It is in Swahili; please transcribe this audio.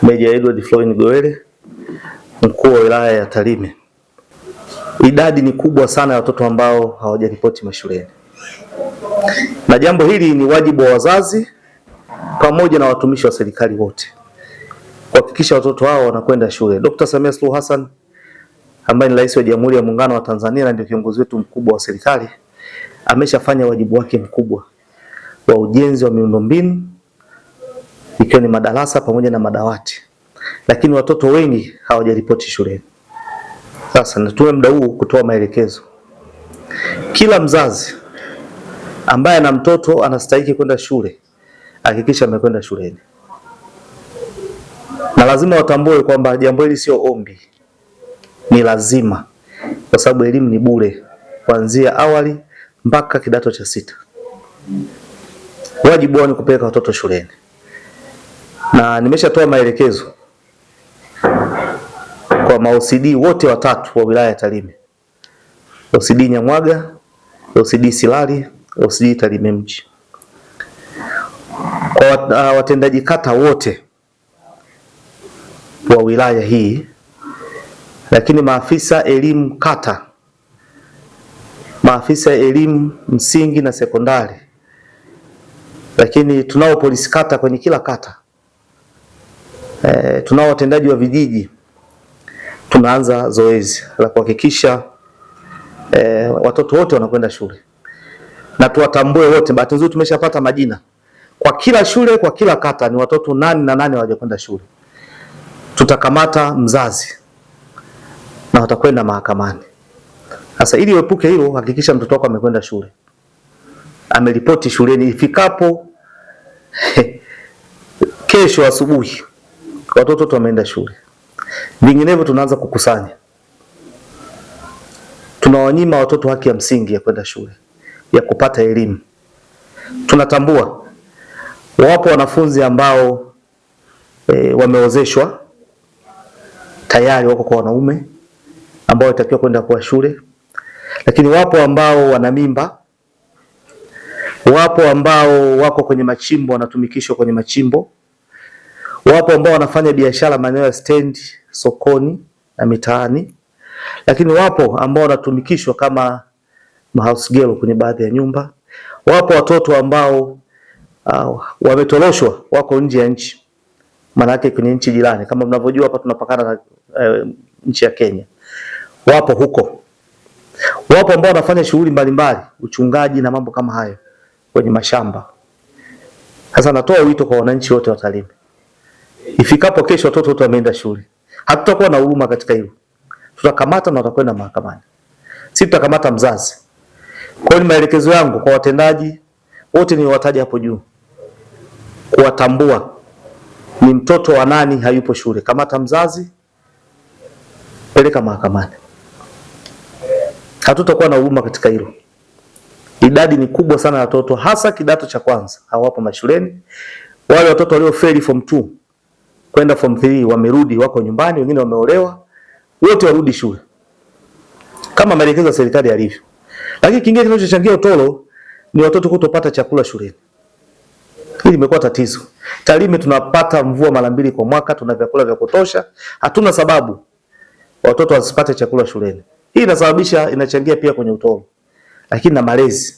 Meja Edward Floyd Gowele, mkuu wa wilaya ya Tarime. Idadi ni kubwa sana ya watoto ambao hawajaripoti mashuleni, na jambo hili ni wajibu wa wazazi pamoja na watumishi wa serikali wote kuhakikisha watoto hao wanakwenda shule. Dr. Samia Suluhu Hassan ambaye ni Rais wa Jamhuri ya Muungano wa Tanzania na ndio kiongozi wetu mkubwa wa serikali ameshafanya wajibu wake mkubwa wa ujenzi wa miundombinu ikiwa ni madarasa pamoja na madawati, lakini watoto wengi hawajaripoti shuleni. Sasa natumia muda huu kutoa maelekezo. Kila mzazi ambaye ana mtoto anastahili kwenda shule, hakikisha amekwenda shuleni. Na lazima watambue kwamba jambo hili sio ombi, ni lazima, kwa sababu elimu ni bure kuanzia awali mpaka kidato cha 6. Wajibu wao ni kupeleka watoto shuleni. Na nimeshatoa maelekezo kwa ma-OCD wote watatu wa wilaya ya Tarime. OCD Nyamwaga, OCD Silali, OCD Tarime mji. Kwa watendaji kata wote wa wilaya hii, lakini maafisa elimu kata, maafisa elimu msingi na sekondari, lakini tunao polisi kata kwenye kila kata, tunao watendaji wa vijiji. Tunaanza zoezi la kuhakikisha watoto wote wanakwenda shule na tuwatambue wote. Bahati nzuri tumeshapata majina kwa kila shule, kwa kila kata, ni watoto nani na nani hawajakwenda shule. Tutakamata mzazi na watakwenda mahakamani. Sasa ili uepuke hilo, hakikisha mtoto wako amekwenda shule, ameripoti shuleni ifikapo kesho asubuhi, watoto wote wameenda shule. Vinginevyo tunaanza kukusanya. Tunawanyima watoto haki ya msingi ya kwenda shule, ya kupata elimu. Tunatambua wapo wanafunzi ambao wameozeshwa tayari, wako kwa wanaume ambao watakiwa kwenda kwa shule, lakini wapo ambao wana mimba, wapo ambao wako kwenye machimbo wanatumikishwa kwenye machimbo, wapo ambao wanafanya biashara maeneo ya stendi, sokoni na mitaani, lakini wapo ambao wanatumikishwa kama house girl kwenye baadhi ya nyumba. Wapo watoto ambao wametoroshwa, wako nje ya nchi, maana yake kwenye nchi jirani. Kama mnavyojua hapa tunapakana na nchi ya Kenya. Wapo huko. Wapo ambao wanafanya shughuli mbalimbali, uchungaji na mambo kama hayo kwenye mashamba. Sasa natoa wito kwa wananchi wote wa Tarime. Ifikapo kesho watoto wote wameenda shule, hatutakuwa na huruma katika hilo. Tutakamata na watakwenda mahakamani. Sisi tutakamata mzazi. Kwa hiyo maelekezo yangu kwa watendaji wote niwataja hapo juu, kuwatambua ni mtoto wa nani hayupo shule, kamata mzazi, peleka mahakamani. Hatutakuwa na huruma katika hilo. Idadi ni kubwa sana ya watoto, hasa kidato cha kwanza hawapo mashuleni. Wale watoto waliofeli form 2 kwenda form 3 wamerudi, wako nyumbani, wengine wameolewa, wote warudi shule kama maelekezo ya serikali yalivyo. Lakini kingine kinachochangia utoro ni watoto kutopata chakula shuleni. Hili limekuwa tatizo. Tarime tunapata mvua mara 2 kwa mwaka, tuna vyakula vya kutosha, hatuna sababu watoto wasipate chakula shuleni. Hii inasababisha, inachangia pia kwenye utoro, lakini na malezi.